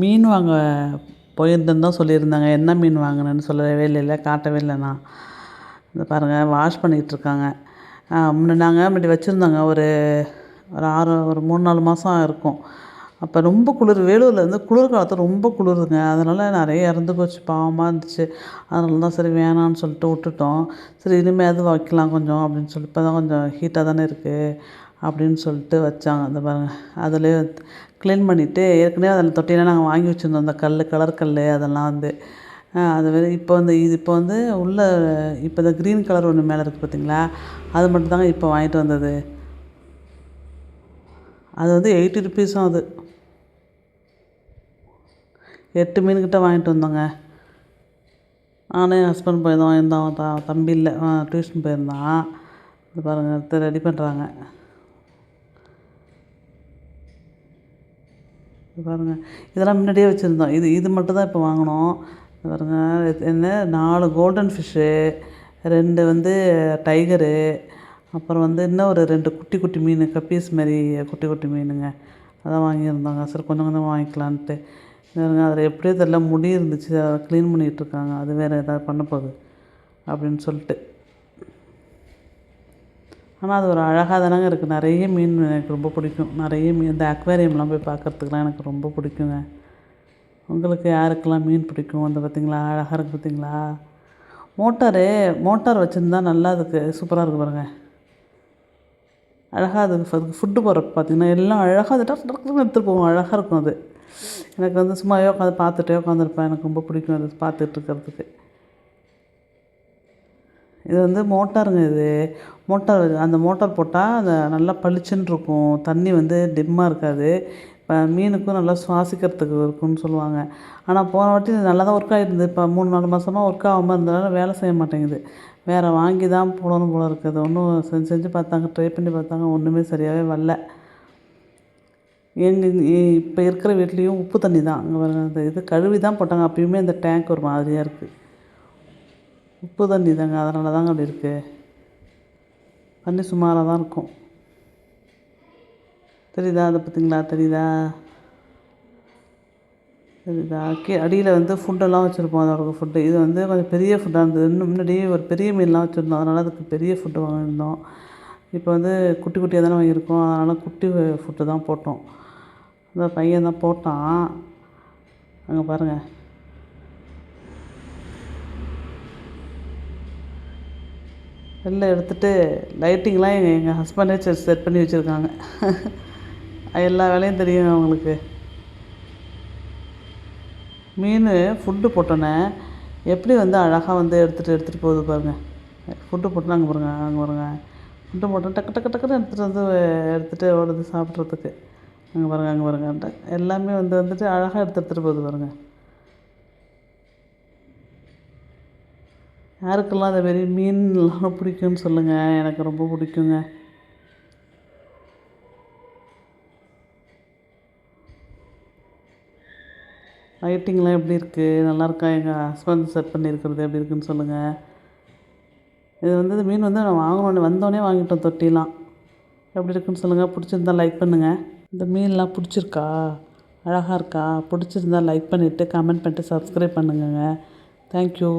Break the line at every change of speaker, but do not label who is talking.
மீன் வாங்க போயிருந்தேன்னு தான் சொல்லியிருந்தாங்க. என்ன மீன் வாங்கினேன்னு சொல்லவே இல்லைல்ல, காட்டவே இல்லை நான். இந்த பாருங்கள் வாஷ் பண்ணிகிட்ருக்காங்க. முன்னாடி வச்சுருந்தாங்க ஒரு ஒரு 3-4 மாதம் இருக்கும். அப்போ ரொம்ப குளிர், வேலூரில் வந்து குளிர் காலத்தில் ரொம்ப குளிருங்க. அதனால் நிறைய இறந்து போச்சு, பாவமாக இருந்துச்சு. அதனால தான் சரி வேணான்னு சொல்லிட்டு விட்டுட்டோம். சரி இனிமேல் வைக்கலாம் கொஞ்சம் அப்படின்னு சொல்லிட்டு, இப்போ தான் கொஞ்சம் ஹீட்டாக தானே இருக்குது அப்படின்னு சொல்லிட்டு வச்சாங்க. அந்த பாருங்கள் அதிலே க்ளீன் பண்ணிவிட்டு, ஏற்கனவே அதில் தொட்டியெல்லாம் நாங்கள் வாங்கி வச்சுருந்தோம். அந்த கலர் கல் அதெல்லாம் வந்து அது வேறு இப்போ வந்து உள்ள இப்போ இந்த க்ரீன் கலர் ஒன்று மேலே இருக்குது பார்த்தீங்களா, அது மட்டும் தாங்க இப்போ வாங்கிட்டு வந்தது. அது வந்து 80 ருப்பீஸும் அது. 8 மீன்கிட்ட வாங்கிட்டு வந்தோங்க. நானும் என் ஹஸ்பண்ட் போயிருந்தோம். வாங்கியிருந்தோம். தம்பி இல்லை, டியூஷன் போயிருந்தான். இது பாருங்கள் எடுத்து ரெடி பண்ணுறாங்க. இது பாருங்கள் இதெல்லாம் முன்னாடியே வச்சுருந்தோம். இது மட்டும் தான் இப்போ வாங்கினோம். இது பாருங்கள் என்ன 4 கோல்டன் ஃபிஷ்ஷு, 2 வந்து டைகரு, அப்புறம் வந்து இன்னும் ஒரு 2 குட்டி குட்டி மீன், கப்பீஸ் மாரி குட்டி குட்டி மீனுங்க. அதான் வாங்கியிருந்தோங்க. சரி கொஞ்சம் கொஞ்சம் வாங்கிக்கலான்ட்டு. அதில் எப்படியோ தெரியல முடி இருந்துச்சு, அதை க்ளீன் பண்ணிகிட்ருக்காங்க. அது வேறு எதாவது பண்ண போகுது அப்படின்னு சொல்லிட்டு. ஆனால் அது ஒரு அழகாக தானங்க இருக்குது. நிறைய மீன் எனக்கு ரொம்ப பிடிக்கும். நிறைய மீன் இந்த அக்வேரியம்லாம் போய் பார்க்குறதுக்குலாம் எனக்கு ரொம்ப பிடிக்குங்க. உங்களுக்கு யாருக்கெல்லாம் மீன் பிடிக்கும்? வந்து பார்த்திங்களா அழகாக இருக்குது பார்த்திங்களா. மோட்டார் வச்சுருந்தா நல்லா அதுக்கு சூப்பராக இருக்குது பாருங்கள். அழகாக அதுக்கு ஃபுட்டு போடுறப்ப பார்த்திங்கன்னா எல்லாம் அழகாக அது டக்குன்னு எடுத்துகிட்டு போவோம். அழகாக இருக்கும் அது. எனக்கு வந்து சும்மாவே உட்காந்து பார்த்துட்டே உட்காந்துருப்பேன். எனக்கு ரொம்ப பிடிக்கும் அது பார்த்துட்ருக்கிறதுக்கு. இது வந்து மோட்டாருங்க இது. அந்த மோட்டார் போட்டால் அது நல்லா பளிச்சுன்னு இருக்கும். தண்ணி வந்து டிம்மாக இருக்காது. மீனுக்கும் நல்லா சுவாசிக்கிறதுக்கு இருக்கும்னு சொல்லுவாங்க. ஆனால் போன வாட்டி நல்லா தான் ஒர்க் ஆகிருந்தது. இப்போ 3-4 மாதமாக ஒர்க் ஆகாமல் இருந்ததுனால வேலை செய்ய மாட்டேங்குது. வேறு வாங்கி தான் போடணும் போல இருக்குது. ஒன்றும் செஞ்சு பார்த்தாங்க, ட்ரை பண்ணி பார்த்தாங்க, ஒன்றுமே சரியாகவே வரல. இப்போ இருக்கிற வீட்லேயும் உப்பு தண்ணி தான். அங்கே அந்த இது கழுவி தான் போட்டாங்க. அப்பயுமே இந்த டேங்க் ஒரு மாதிரியாக இருக்குது. உப்பு தண்ணி தாங்க, அதனால தாங்க அப்படி இருக்குது. தண்ணி சுமாராக தான் இருக்கும். தெரியுதா? அதை பார்த்திங்களா? தெரியுதா? அடியில் வந்து ஃபுட்டெல்லாம் வச்சுருப்போம். அதோட ஃபுட்டு இது வந்து கொஞ்சம் பெரிய ஃபுட்டாக இருந்தது. இன்னும் முன்னாடியே ஒரு பெரிய மீன்லாம் வச்சுருந்தோம். அதனால் அதுக்கு பெரிய ஃபுட்டு வாங்கியிருந்தோம். இப்போ வந்து குட்டி குட்டியாக தானே வாங்கியிருக்கோம். அதனால் குட்டி ஃபுட்டு தான் போட்டோம். அந்த பையன் தான் போட்டான். அங்கே பாருங்கள். வெளில எடுத்துகிட்டு லைட்டிங்லாம் எங்கள் ஹஸ்பண்டே செட் பண்ணி வச்சுருக்காங்க. எல்லா வேலையும் தெரியும் அவங்களுக்கு. மீன் ஃபுட்டு போட்டோன்னே எப்படி வந்து அழகாக வந்து எடுத்துகிட்டு போகுது பாருங்கள். ஃபுட்டு போட்டோன்னா அங்கே பாருங்கள். ஃபுட்டு போட்டோன்னா டக்கு டக்கு டக்குன்னு எடுத்துகிட்டு ஓடுது சாப்பிட்றதுக்கு. அங்கே பாருங்கள். எல்லாமே வந்துட்டு அழகாக எடுத்துகிட்டு போகுது பாருங்கள். யாருக்கெல்லாம் அந்த மாரி மீன்லாம் பிடிக்கும்னு சொல்லுங்கள். எனக்கு ரொம்ப பிடிக்குங்க. லைட்டிங்லாம் எப்படி இருக்குது? நல்லாயிருக்கா? எங்கள் ஹஸ்பண்ட் செட் பண்ணியிருக்கிறது எப்படி இருக்குதுன்னு சொல்லுங்கள். இது வந்து மீன் வந்து நான் வந்தோடனே வாங்கிட்டோம் தொட்டிலாம். எப்படி இருக்குன்னு சொல்லுங்கள். பிடிச்சிருந்தா லைக் பண்ணுங்கள். இந்த மீன்லாம் பிடிச்சிருக்கா? அழகாக இருக்கா? பிடிச்சிருந்தா லைக் பண்ணிவிட்டு கமெண்ட் பண்ணிட்டு சப்ஸ்கிரைப் பண்ணுங்கங்க. தேங்க்யூ.